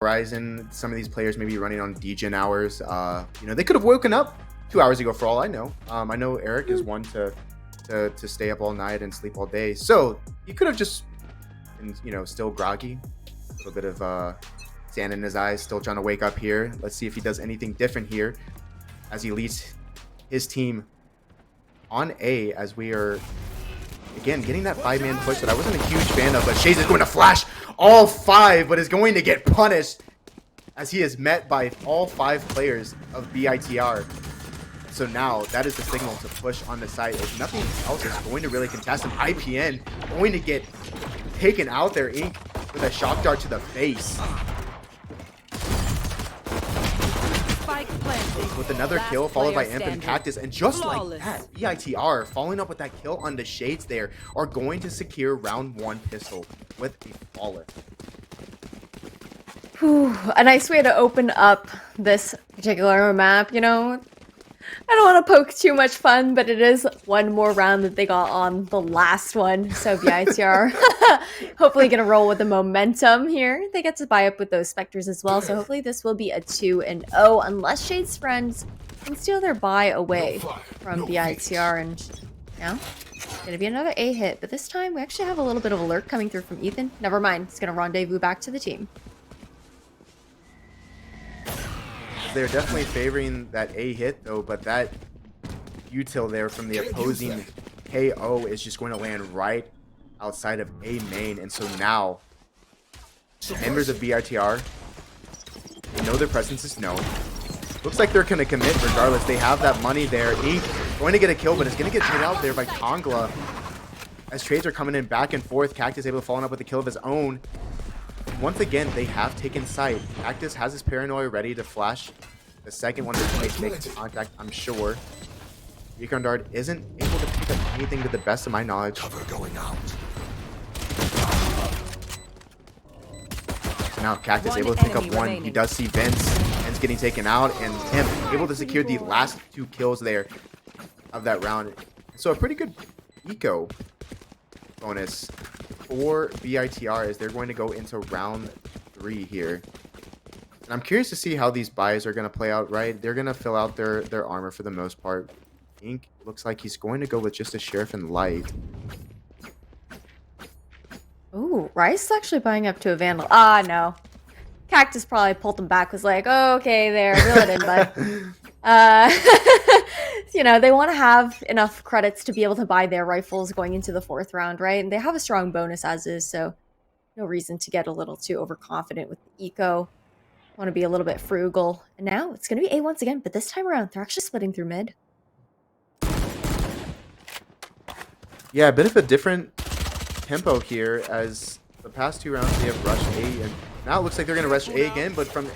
Horizon, some of these players may be running on degen hours. You know, they could have woken up 2 hours ago for all I know. I know Eric is one to stay up all night and sleep all day. So he could have just been, you know, still groggy. A little bit of sand in his eyes, still trying to wake up here. Let's see if he does anything different here as he leads his team on A, as we are, again, getting that 5-man push that I wasn't a huge fan of, but Shades is going to flash all 5, but is going to get punished as he is met by all 5 players of BITR. So now that is the signal to push on the site. If nothing else is going to really contest him, IPN going to get taken out there, Ink, with a shock dart to the face. With another kill followed by Imp and Cactus, and just like that, BITR following up with that kill on the Shades there are going to secure round 1 pistol with a flawless. Whew, a nice way to open up this particular map, you know. I don't want to poke too much fun, but it is one more round that they got on the last one. So BITR hopefully gonna roll with the momentum here. They get to buy up with those Spectres as well, so hopefully this will be a 2-0 unless Shade's friends can steal their buy away from BITR. And now it's gonna be another A hit, but this time we actually have a little bit of a lurk coming through from Ethan. Never mind, it's gonna rendezvous back to the team. They're definitely favoring that A hit though, but that util there from the opposing KO is just going to land right outside of A main. And so now members of BITR, they know their presence is known. Looks like they're going to commit regardless. They have that money there. Ink going to get a kill, but it's going to get hit out there by Tongla as trades are coming in back and forth. Cactus able to follow up with a kill of his own. Once again, they have taken sight. Cactus has his paranoia ready to flash the second one to make contact, I'm sure. Recon Dart isn't able to pick up anything to the best of my knowledge. Cover going out. So now Cactus able to pick up one. He does see Vince. Vince getting taken out, and him able to secure the last 2 kills there of that round. So a pretty good eco bonus for BITR as they're going to go into round 3 here. And I'm curious to see how these buys are going to play out, right? They're going to fill out their armor for the most part. Ink looks like he's going to go with just a Sheriff and Light. Ooh, Rice is actually buying up to a Vandal. Ah, no. Cactus probably pulled him back, was like, oh, okay, there, reel it in, bud. You know, they want to have enough credits to be able to buy their rifles going into the 4th round, right? And they have a strong bonus as is, so no reason to get a little too overconfident with the eco. Want to be a little bit frugal. And now it's going to be A once again, but this time around, they're actually splitting through mid. Yeah, a bit of a different tempo here as the past 2 rounds they have rushed A, and now it looks like they're going to rush A again, but from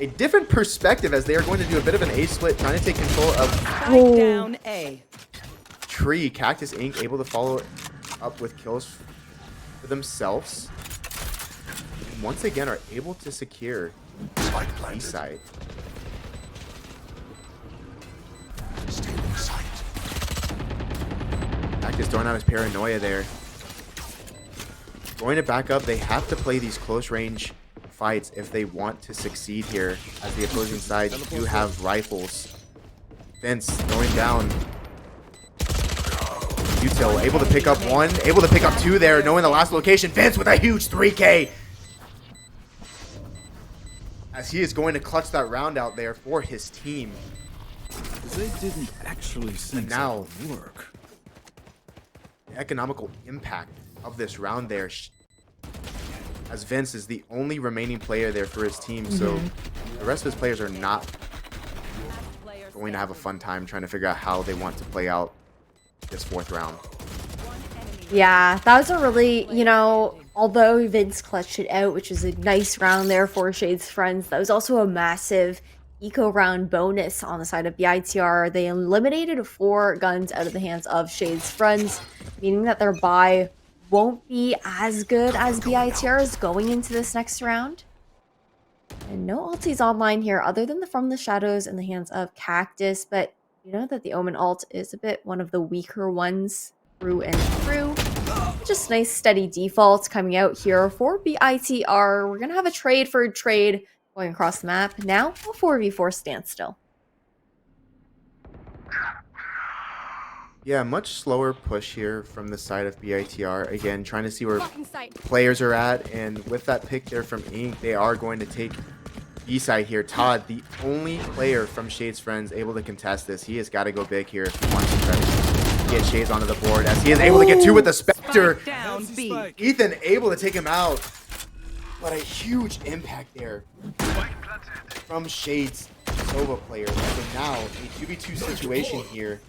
a different perspective as they are going to do a bit of an A split, trying to take control of down A. Tree. Cactus Inc. able to follow up with kills for themselves. And once again are able to secure B side. Cactus throwing out his paranoia there. Going to back up, they have to play these close range fights if they want to succeed here, as the opposing side do have rifles. Vince going down. Util able to pick up 1, able to pick up 2 there, knowing the last location. Vince with a huge 3K. As he is going to clutch that round out there for his team. They didn't actually think now that would work. The economical impact of this round there, as Vince is the only remaining player there for his team, so the rest of his players are not going to have a fun time trying to figure out how they want to play out this 4th round. Yeah, that was a really, you know, although Vince clutched it out, which was a nice round there for Shade's friends, that was also a massive eco round bonus on the side of BITR. They eliminated 4 guns out of the hands of Shade's friends, meaning that their buy won't be as good as BITR is going into this next round. And no ultis online here other than the From the Shadows in the hands of Cactus, but you know that the Omen ult is a bit one of the weaker ones through and through. Just nice steady defaults coming out here for BITR. We're going to have a trade for a trade going across the map. Now, a 4v4 standstill. Yeah, much slower push here from the side of BITR. Again, trying to see where players are at. And with that pick there from Ink, they are going to take B-side here. Todd, the only player from Shade's Friends able to contest this. He has got to go big here if he wants to try to get Shades onto the board, as he is able to get two with the Spectre. Ethan able to take him out. But a huge impact there from Shades Sova player. So now a 2v2 situation here.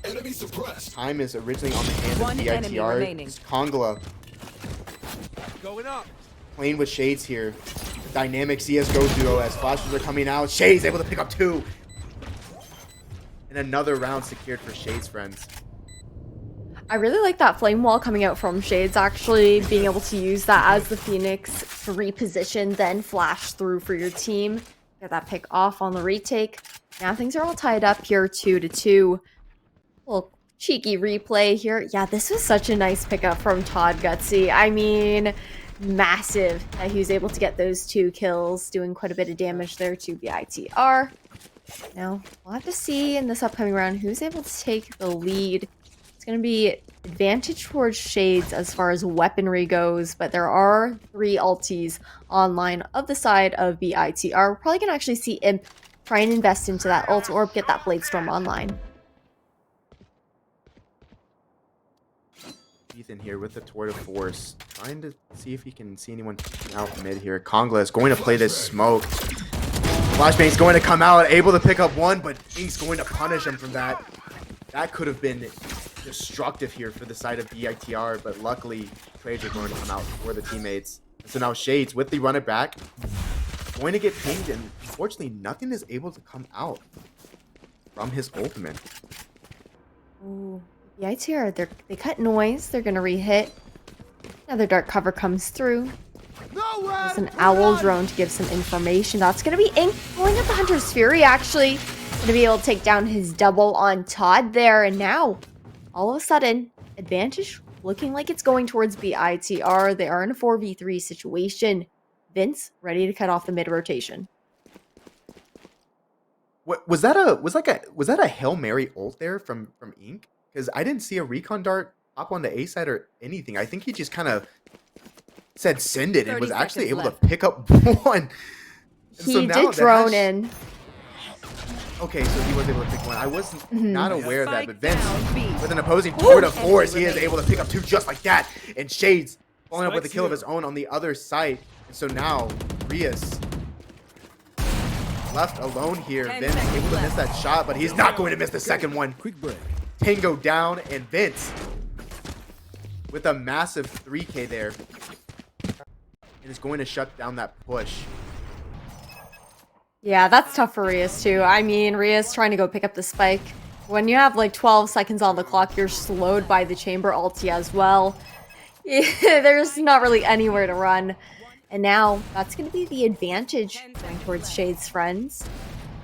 Enemy suppressed. Time is originally on the hand of BITR. Kongla Going up. playing with Shades here. The dynamic CSGO duo as flashes are coming out. Shades able to pick up two. And another round secured for Shades Friends. I really like that flame wall coming out from Shades, actually being able to use that as the Phoenix to reposition, then flash through for your team. Get that pick off on the retake. Now things are all tied up here, 2-2. Little cheeky replay here. Yeah, this was such a nice pickup from Todd Gutsy. I mean, massive that he was able to get those 2 kills, doing quite a bit of damage there to BITR. Now, we'll have to see in this upcoming round who's able to take the lead. It's going to be advantage towards Shades as far as weaponry goes, but there are 3 ultis online of the side of BITR. We're probably going to actually see Imp try and invest into that ult or get that Blade Storm online. Ethan here with the Tour de Force, trying to see if he can see anyone out mid here. Kongla is going to play this smoke. Flashbang's going to come out, able to pick up one, but Ink's going to punish him from that. That could have been destructive here for the side of BITR, but luckily trades are going to come out for the teammates. So now Shades with the run it back, going to get pinged, and unfortunately nothing is able to come out from his ultimate. Ooh. BITR, they cut noise. They're going to re-hit. Another dark cover comes through. There's an owl drone to give some information. That's going to be Ink pulling up the Hunter's Fury, actually. Going to be able to take down his double on Todd there. And now, all of a sudden, advantage looking like it's going towards BITR. They are in a 4v3 situation. Vince ready to cut off the mid-rotation. What was that a Hail Mary ult there from Ink? Because I didn't see a recon dart pop on the A side or anything. I think he just kind of said send it and was actually able to pick up one. He did drone in. Okay, so he was able to pick one. I was not aware of that, but Vince, with an opposing Tour de Force, he is able to pick up 2 just like that. And Shades following up with a kill of his own on the other side. And so now, Rias left alone here. Vince able to miss that shot, but he's not going to miss the second one. Quick break. Tango down, and Vince with a massive 3K there. And is going to shut down that push. Yeah, that's tough for Rias too. I mean, Rias trying to go pick up the spike. When you have like 12 seconds on the clock, you're slowed by the chamber ulti as well. There's not really anywhere to run. And now, that's going to be the advantage going towards Shade's Friends.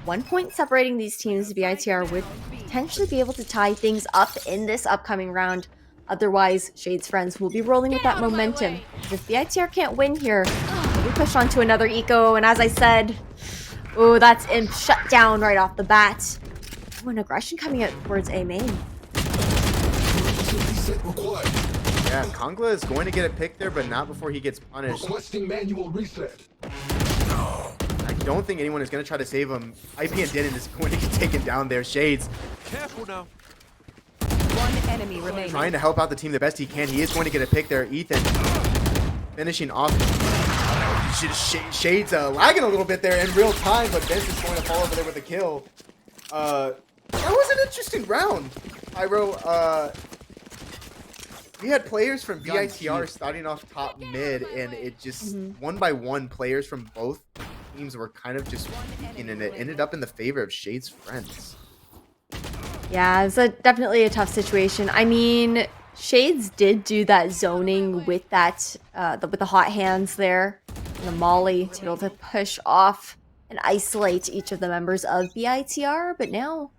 1 point separating these teams. BITR would potentially be able to tie things up in this upcoming round. Otherwise, Shade's Friends will be rolling with that momentum. If BITR can't win here, we push on to another eco. And as I said, oh, that's Imp shut down right off the bat. Oh, an aggression coming out towards A main. Yeah, Kongla is going to get a pick there, but not before he gets punished. Requesting manual reset. I don't think anyone is going to try to save him. IP and Denon is going to get taken down there. Shades Careful now. One enemy remaining. trying to help out the team the best he can. He is going to get a pick there. Ethan finishing off. Shades lagging a little bit there in real time, but Vince is going to fall over there with a kill. That was an interesting round, Pyro. We had players from BITR starting off top mid, and it just one by one players from both teams were kind of just peeking, and it ended up in the favor of Shade's Friends. Yeah, it's definitely a tough situation. I mean, Shades did do that zoning with that with the hot hands there, and the molly to be able to push off and isolate each of the members of BITR. But now,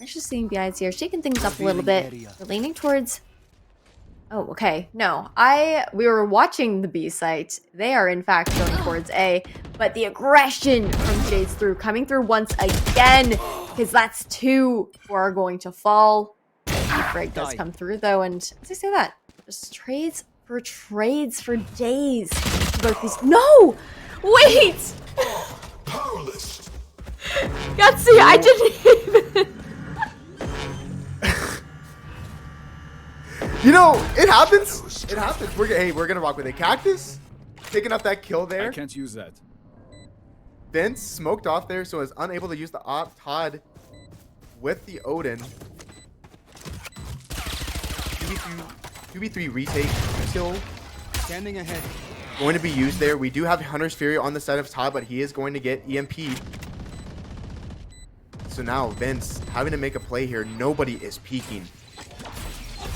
I'm just seeing BITR shaking things up a little bit. They're leaning towards Oh, okay. No, we were watching the B site. They are in fact going towards A, but the aggression from Shades through coming through once again, because that's 2 who are going to fall. Frag does come through though, and as I say that, just trades for days. Both these. No, wait. Powerless. Gutsy, I didn't even. You know, it happens. It happens. We're gonna rock with a cactus, picking up that kill there. I can't use that. Vince smoked off there, so is unable to use the op. Todd with the Odin. 2v3 retake kill. Standing ahead. Going to be used there. We do have Hunter's Fury on the side of Todd, but he is going to get EMP'd. So now Vince having to make a play here. Nobody is peeking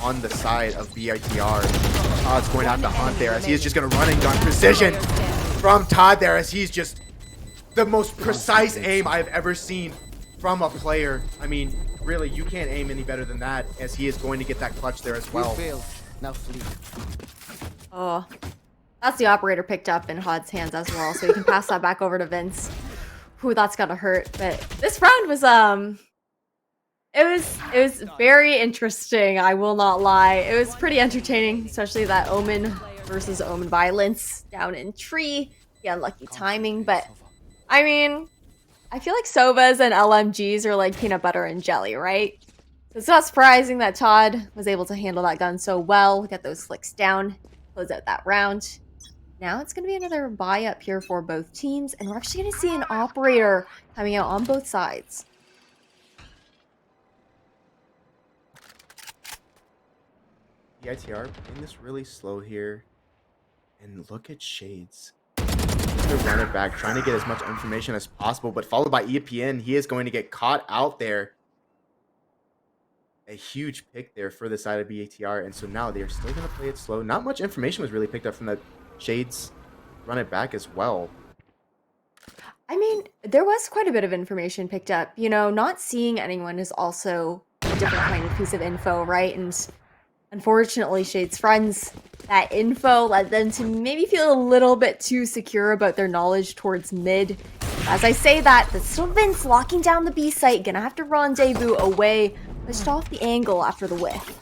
on the side of BITR. Todd's going to have to hunt there as he is just going to run and gun precision from Todd there as he's just the most precise aim I've ever seen from a player. I mean, really, you can't aim any better than that as he is going to get that clutch there as well. Now flee. Oh, that's the operator picked up in Hod's hands as well, so he can pass that back over to Vince. Whew, that's gotta hurt. But this round was it was very interesting, I will not lie. It was pretty entertaining, especially that Omen versus Omen violence down in tree. Yeah, unlucky timing, but I mean, I feel like Sovas and LMGs are like peanut butter and jelly, right? So it's not surprising that Todd was able to handle that gun so well, get those flicks down, close out that round. Now it's going to be another buy up here for both teams, and we're actually going to see an operator coming out on both sides. BITR playing this really slow here. And look at Shades. To run it back, trying to get as much information as possible, but followed by EPN. He is going to get caught out there. A huge pick there for the side of BITR, and so now they are still going to play it slow. Not much information was really picked up from the Shades run it back as well. I mean, there was quite a bit of information picked up. You know, not seeing anyone is also a different kind of piece of info, right? And unfortunately, Shade's friends, that info led them to maybe feel a little bit too secure about their knowledge towards mid. As I say that, that's still Vince locking down the B site, gonna have to rendezvous away, pushed off the angle after the whiff.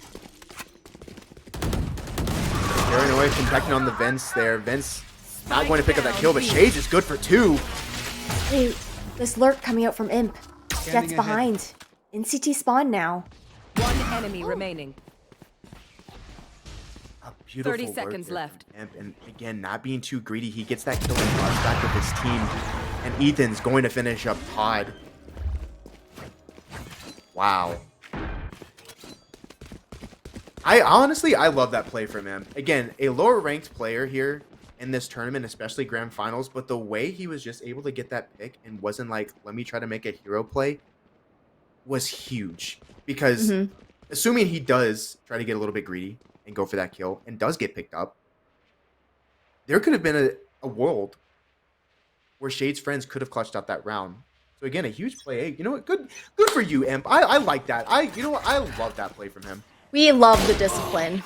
Carrying away from checking on the Vince there. Vince not going to pick up that kill, but Shades is good for 2. Hey, this lurk coming out from Imp. Jet's behind. In CT spawn now. One enemy remaining. A beautiful 30 work seconds there left. from Imp. And again, not being too greedy, he gets that kill and rush back with his team. And Ethan's going to finish up Todd. Wow. I love that play from him. Again, a lower ranked player here in this tournament, especially grand finals, but the way he was just able to get that pick and wasn't like, let me try to make a hero play, was huge. Because assuming he does try to get a little bit greedy and go for that kill and does get picked up, there could have been a world where Shade's friends could have clutched out that round. So again, a huge play. Hey, you know what? Good for you, Imp. I like that. You know what? I love that play from him. We love the discipline.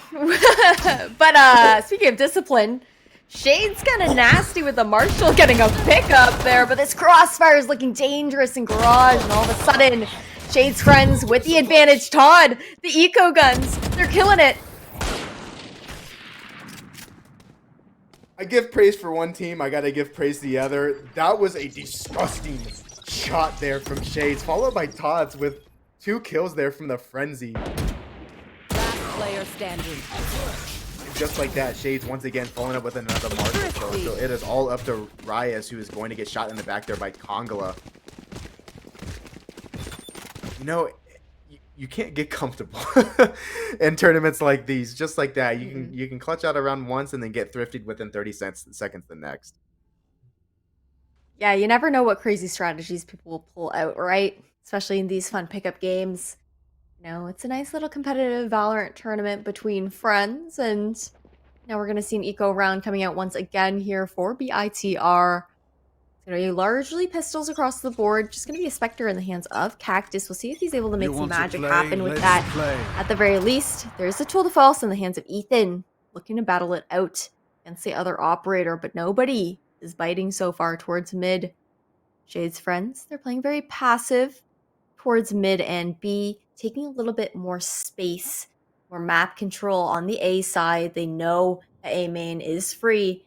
But speaking of discipline, Shade's kind of nasty with the Marshall getting a pickup there, but this crossfire is looking dangerous in Garage, and all of a sudden, Shade's friends with the advantage. Todd, the eco guns, they're killing it. I give praise for one team. I gotta give praise to the other. That was a disgusting shot there from Shades, followed by Todd's with 2 kills there from the Frenzy. Player standing. And just like that, Shades once again following up with another Marshall kill. So it is all up to Ryas, who is going to get shot in the back there by Kongala. You know, you can't get comfortable in tournaments like these. Just like that, you can clutch out around once and then get thrifted within 30 seconds the next. Yeah, you never know what crazy strategies people will pull out, right? Especially in these fun pickup games. You know, it's a nice little competitive Valorant tournament between friends, and now we're going to see an eco round coming out once again here for BITR. It's going to be largely pistols across the board. Just going to be a Spectre in the hands of Cactus. We'll see if he's able to make You some want to magic play? happen with Let's that. play. At the very least, there's the tool de false in the hands of Ethan, looking to battle it out against the other operator, but nobody is biting so far towards mid. Shade's friends, they're playing very passive towards mid and B, taking a little bit more space, more map control on the A side. They know that A main is free.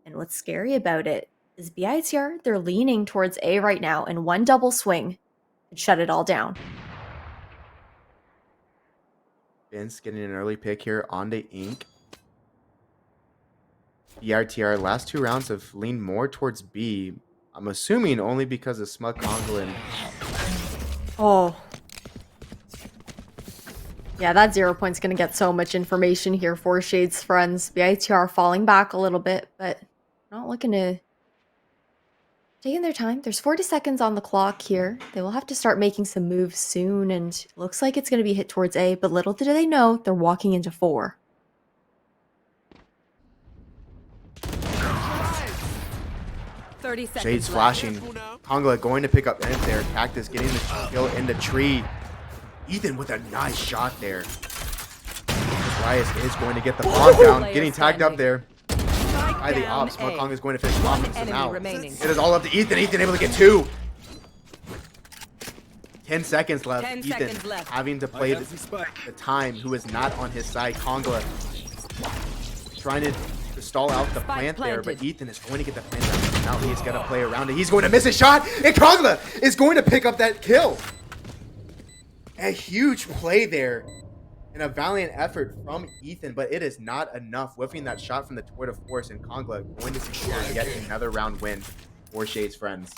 And what's scary about it is BITR, they're leaning towards A right now, and one double swing could shut it all down. Vince getting an early pick here on the Ink. BITR last 2 rounds have leaned more towards B. I'm assuming only because of Smug Congolin. Oh. Yeah, that 0 point's going to get so much information here for Shade's friends. BITR falling back a little bit, but not looking to... Taking their time. There's 40 seconds on the clock here. They will have to start making some moves soon, and it looks like it's going to be hit towards A, but little do they know, they're walking into 4. 30 seconds Shade's left. flashing. Kongola going to pick up Imp there. Cactus getting the kill in the tree. Ethan with a nice shot there. Riot is going to get the bomb down. Getting tagged up there by the ops. Smug Kong is going to finish off him. So now it is all up to Ethan. Ethan able to get 2. 10 seconds left. 10 Ethan seconds left. having to play the time, who is not on his side. Kongola trying to stall out the plant there, but Ethan is going to get the plant down. Now he's got to play around it. He's going to miss his shot, and Kongola is going to pick up that kill. A huge play there and a valiant effort from Ethan, but it is not enough. Whiffing that shot from the tour de force, and Kongola going to secure yet another round win for Shade's friends.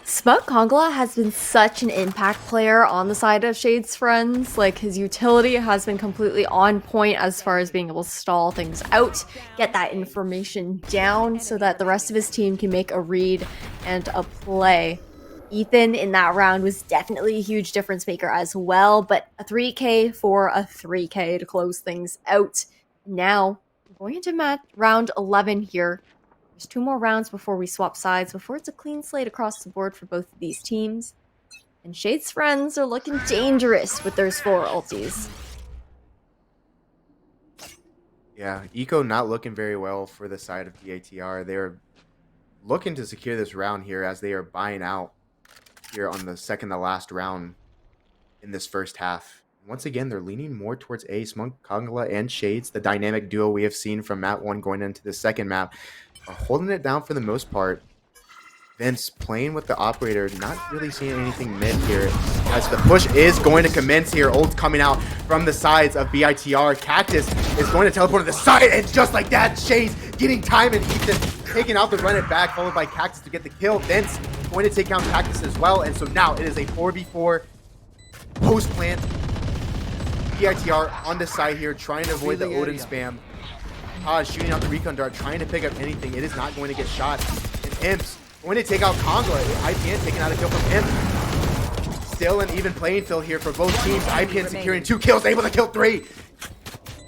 Smug Kongola has been such an impact player on the side of Shade's friends. Like, his utility has been completely on point as far as being able to stall things out, get that information down so that the rest of his team can make a read and a play. Ethan in that round was definitely a huge difference maker as well, but a 3K for a 3K to close things out. Now, we're going into round 11 here. There's 2 more rounds before we swap sides, before it's a clean slate across the board for both of these teams. And Shade's friends are looking dangerous with those 4 ultis. Yeah, Eco not looking very well for the side of BITR. They're looking to secure this round here as they are buying out here on the second to last round in this first half. Once again, they're leaning more towards A. Smug Kongola and Shades, the dynamic duo we have seen from map 1 going into the second map, are holding it down for the most part. Vince playing with the operator, not really seeing anything mid here, as the push is going to commence here. Ult coming out from the sides of BITR. Cactus is going to teleport to the side, and just like that, Shades getting time, and Ethan taking out the run it back, followed by Cactus to get the kill. Vince going to take down Cactus as well, and so now it is a 4v4 post plant. BITR on the side here, trying to avoid the Odin spam. Shooting out the recon dart, trying to pick up anything. It is not going to get shot. And Imps going to take out Kongola. IPN taking out a kill from Imp. Still an even playing field here for both teams. IPN securing 2 kills, able to kill 3.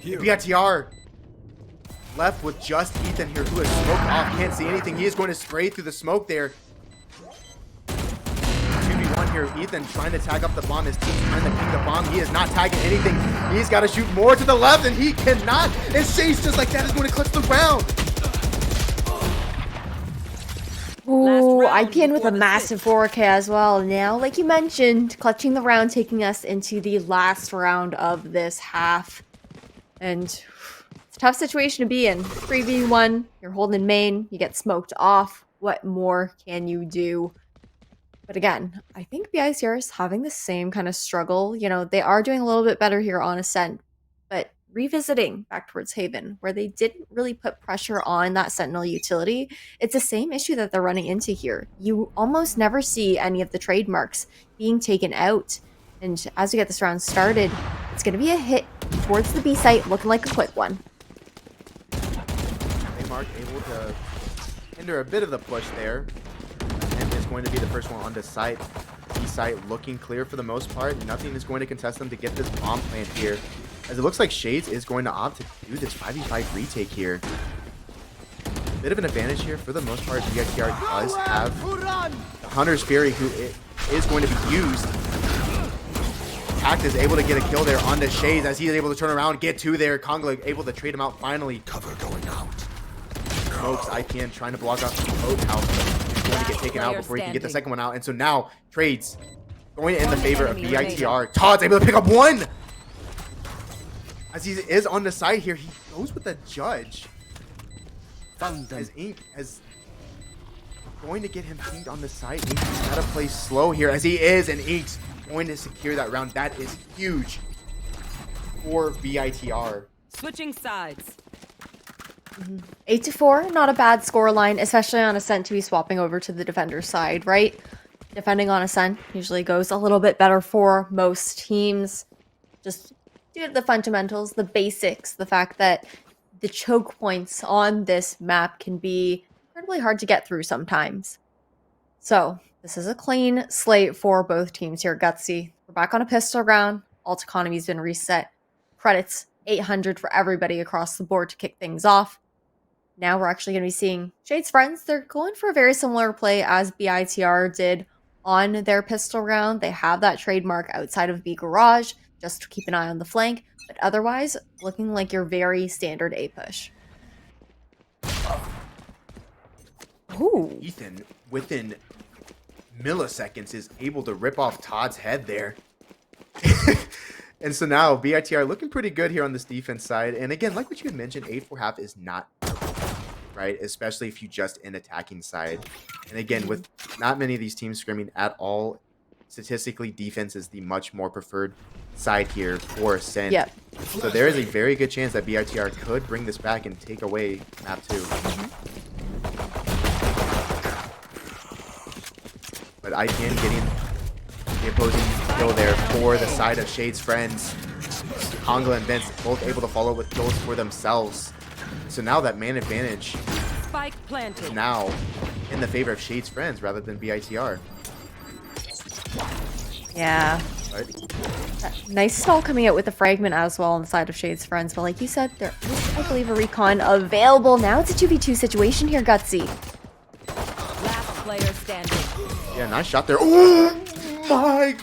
BITR left with just Ethan here, who is smoked off. Can't see anything. He is going to spray through the smoke there. 2v1 here. Ethan trying to tag up the bomb. His team's trying to ping the bomb. He is not tagging anything. He's got to shoot more to the left, and he cannot. And Chase, just like that, is going to clutch the round. Ooh, IPN with a massive 4K as well. Now, like you mentioned, clutching the round, taking us into the last round of this half. And it's a tough situation to be in. 3v1, you're holding main, you get smoked off. What more can you do? But again, I think BICR is having the same kind of struggle. You know, they are doing a little bit better here on Ascent, but revisiting back towards Haven, where they didn't really put pressure on that Sentinel utility, it's the same issue that they're running into here. You almost never see any of the trademarks being taken out. And as we get this round started, it's going to be a hit towards the B site, looking like a quick one. Mark able to hinder a bit of the push there. And is going to be the first one on the site. B site looking clear for the most part. Nothing is going to contest them to get this bomb plant here, as it looks like Shades is going to opt to do this 5v5 retake here. bit of an advantage here. For the most part, BITR does have the Hunter's Fury, who is going to be used. Pact is able to get a kill there on the Shades as he is able to turn around, get to there. Kongla able to trade him out finally. Cover going out. Smokes IPN trying to block off the boat house. He's going to get taken out before he can get the second one out. And so now, trades going in the favor of BITR. Todd's able to pick up one! As he is on the side here, he goes with the judge. As Ink is going to get him pinged on the side. Ink's gotta play slow here as he is, and Ink's going to secure that round. That is huge for BITR. Switching sides. 8-4, not a bad scoreline, especially on Ascent to be swapping over to the defender's side, right? Defending on Ascent usually goes a little bit better for most teams. Just due to the fundamentals, the basics, the fact that the choke points on this map can be incredibly hard to get through sometimes. So, this is a clean slate for both teams here, Gutsy. We're back on a pistol round. Alt economy's been reset. Credits 800 for everybody across the board to kick things off. Now we're actually going to be seeing Shade's friends. They're going for a very similar play as BITR did on their pistol round. They have that trademark outside of B Garage, just to keep an eye on the flank. But otherwise, looking like your very standard A push. Ooh. Ethan, within milliseconds, is able to rip off Todd's head there. And so now BITR looking pretty good here on this defense side. And again, like what you had mentioned, 8-4 is not right, especially if you just in attacking side. And again, with not many of these teams scrimming at all, statistically, defense is the much more preferred side here for Ascent. Yep. So there is a very good chance that BITR could bring this back and take away map 2. But IPN getting the opposing kill there for the side of Shade's friends. Kongla and Vince both able to follow with kills for themselves. So now that man advantage Spike is planted. now in the favor of Shade's friends rather than BITR. Yeah. Right? Nice stall coming out with the fragment as well on the side of Shade's friends. But like you said, there is, I believe, a recon available. Now it's a 2v2 situation here, Gutsy. Last player standing. Yeah, nice shot there. Oh my!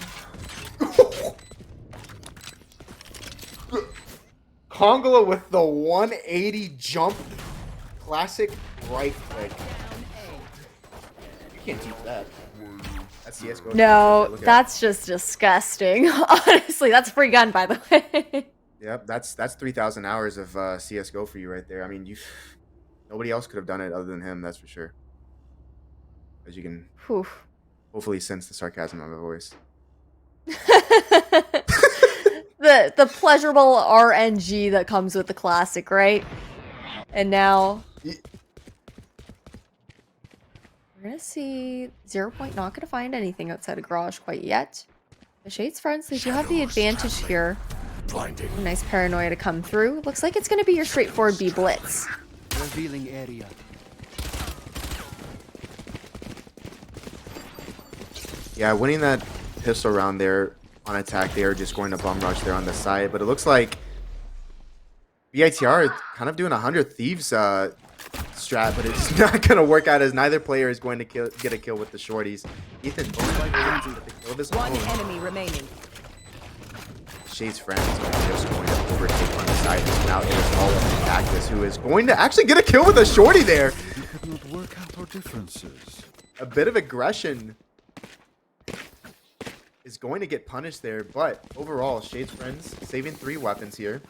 Kongla with the 180 jump, classic right click. You can't teach that. That's CS:GO. No, Look at that's just disgusting. Honestly, that's a free gun, by the way. Yep, that's 3,000 hours of CS:GO for you right there. I mean, nobody else could have done it other than him. That's for sure. As you can Whew. hopefully sense the sarcasm in my voice. the pleasurable RNG that comes with the classic, right? And now we're gonna see 0 Point not gonna find anything outside of Garage quite yet. The Shade's friends, they do have the advantage here. Blinding. Nice paranoia to come through. Looks like it's gonna be your straightforward B blitz. Revealing area. Yeah, winning that pistol round there on attack, they are just going to bum rush there on the side. But it looks like BITR is kind of doing 100 Thieves strat, but it's not going to work out as neither player is going to get a kill with the shorties. Ethan, the kill of his One own. enemy remaining. Shade's friends are just going to overtake on the side. And now it is all of the Cactus, who is going to actually get a kill with a shorty there. We could not work out our differences. A bit of aggression is going to get punished there, but overall, Shade's friends saving 3 weapons here.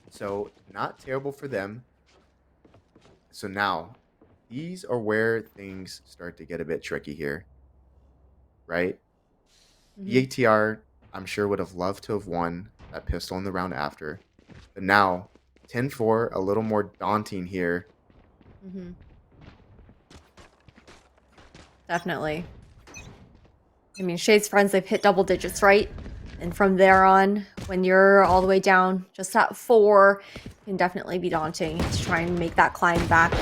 So not terrible for them. So now, these are where things start to get a bit tricky here. Right? BITR, I'm sure, would have loved to have won that pistol in the round after. But now, 10-4, a little more daunting here. Definitely. I mean, Shade's friends, they've hit double digits, right? And from there on, when you're all the way down just at 4, it can definitely be daunting to try and make that climb back.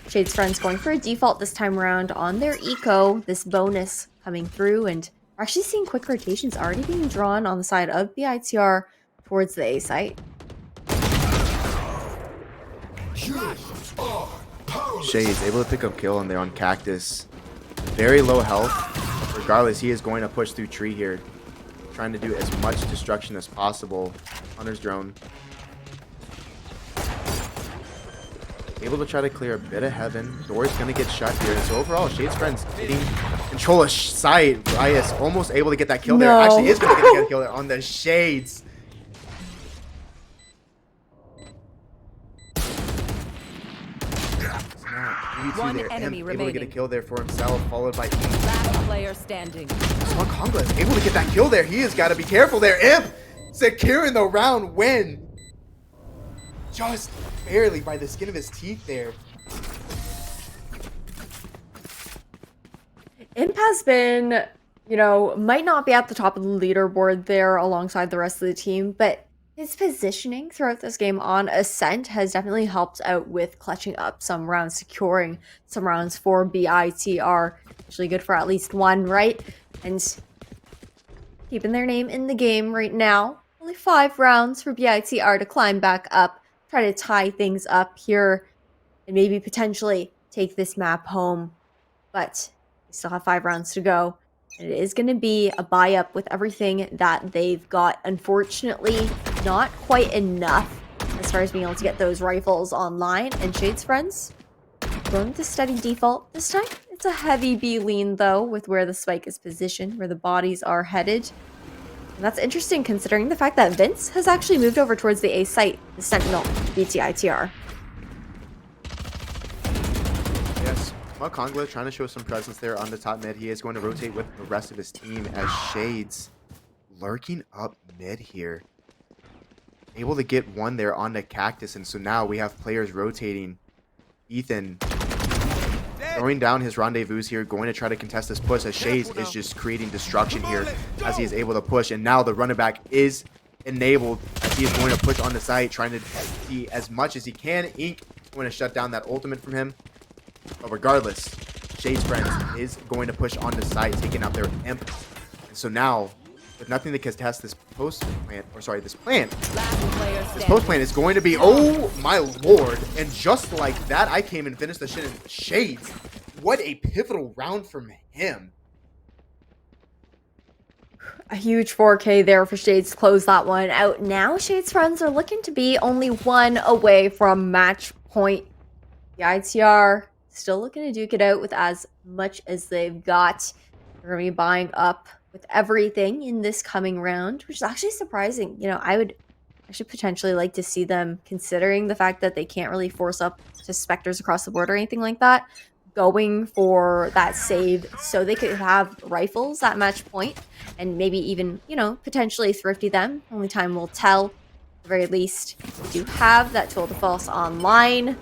Shade's friends going for a default this time around on their eco, this bonus coming through, and we're actually seeing quick rotations already being drawn on the side of BITR towards the A site. You are Shades able to pick up kill and they're on Cactus. Very low health. Regardless, he is going to push through tree here. Trying to do as much destruction as possible. Hunter's drone. Able to try to clear a bit of heaven. Door is going to get shut here. So overall, Shade's friends getting control of site. Rias almost able to get that kill there. No. Actually is going to get a kill there on the Shades. One there. enemy Able to get a remaining. kill there for himself, followed by Last player standing. Kongla is able to get that kill there. He has got to be careful there. Imp securing the round win. Just barely by the skin of his teeth there. Imp has been, you know, might not be at the top of the leaderboard there alongside the rest of the team, but his positioning throughout this game on Ascent has definitely helped out with clutching up some rounds, securing some rounds for BITR. Usually good for at least one, right? And keeping their name in the game right now. Only 5 rounds for BITR to climb back up, try to tie things up here, and maybe potentially take this map home. But we still have 5 rounds to go. And it is going to be a buy up with everything that they've got. Unfortunately, not quite enough as far as being able to get those rifles online. And Shade's friends going with the steady default this time. It's a heavy B lean though, with where the spike is positioned, where the bodies are headed. And that's interesting considering the fact that Vince has actually moved over towards the A site, the Sentinel BTITR. Yes, Kongla trying to show some presence there on the top mid. He is going to rotate with the rest of his team as Shades lurking up mid here. Able to get one there on the Cactus, and so now we have players rotating. Ethan throwing down his rendezvous here, going to try to contest this push as Shades is just creating destruction here as he is able to push, and now the running back is enabled as he is going to push on the site, trying to see as much as he can. Ink going to shut down that ultimate from him. But regardless, Shade's friends is going to push on the site, taking out their imp. And so now, with nothing to contest this this plant, Last player this standing. post plant is going to be, oh my lord. And just like that, I came and finished the shit in Shades. What a pivotal round from him. A huge 4K there for Shades to close that one out. Now Shades' friends are looking to be only 1 away from match point. The ITR still looking to duke it out with as much as they've got. They're going to be buying up with everything in this coming round, which is actually surprising. You know, I would actually potentially like to see them, considering the fact that they can't really force up to Spectres across the board or anything like that, going for that save so they could have rifles at match point and maybe even, you know, potentially thrifty them. Only time will tell. At the very least, we do have that tool de force online.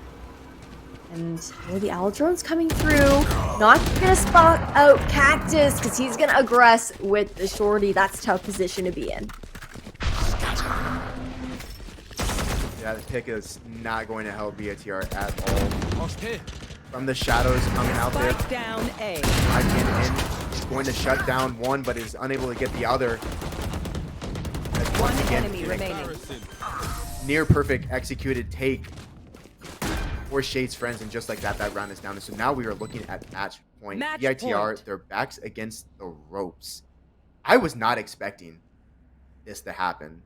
And the owl drone's coming through. Not gonna spot out Cactus because he's gonna aggress with the shorty. That's a tough position to be in. Yeah, the pick is not going to help BITR at all. From the shadows coming out there. Spike down A. I can in. Going to shut down one, but is unable to get the other. As One once again, enemy remaining. near perfect executed take for Shade's friends, and just like that, that round is down. And so now we are looking at match point. Match BITR, point. their backs against the ropes. I was not expecting this to happen.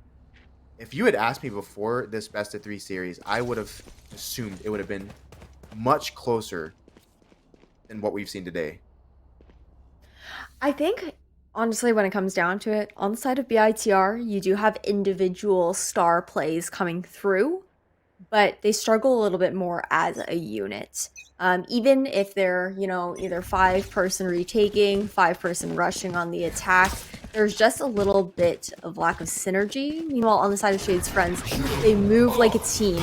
If you had asked me before this best of 3 series, I would have assumed it would have been much closer than what we've seen today. I think, honestly, when it comes down to it, on the side of BITR, you do have individual star plays coming through, but they struggle a little bit more as a unit. Even if they're, you know, either 5-person retaking, 5-person rushing on the attack, there's just a little bit of lack of synergy. Meanwhile, on the side of Shade's friends, they move like a team.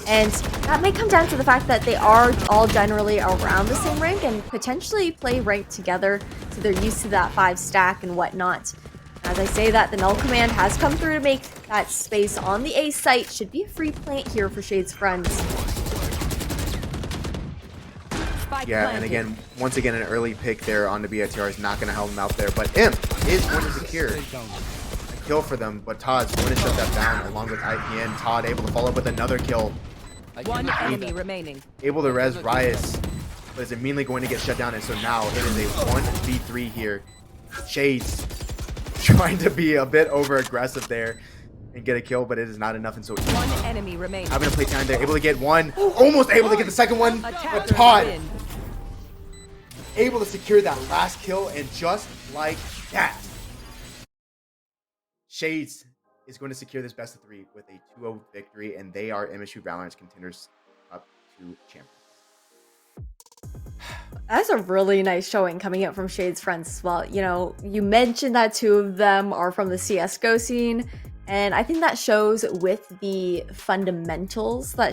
And that may come down to the fact that they are all generally around the same rank and potentially play ranked together, so they're used to that 5-stack and whatnot. As I say that, the null command has come through to make that space on the A site. Should be a free plant here for Shade's friends. Spike Yeah, and planted. again, once again, an early pick there on the BITR is not going to help them out there. But Imp is going to secure a kill for them. But Todd's going to shut that down along with IPN. Todd able to follow up with another kill. One cannot do enemy that. remaining. Able to res Riot, but is immediately going to get shut down. And so now it is a 1v3 here. Shades trying to be a bit over aggressive there and get a kill, but it is not enough. And so One enemy remaining. having to play time there, able to get one, almost able to get the second one, but Attackers Todd win. able to secure that last kill, and just like that, Shades is going to secure this best of 3 with a 2-0 victory, and they are MSU Valorant's contenders up to champions. That's a really nice showing coming out from Shade's friends as well. You know, you mentioned that 2 of them are from the CSGO scene, and I think that shows with the fundamentals that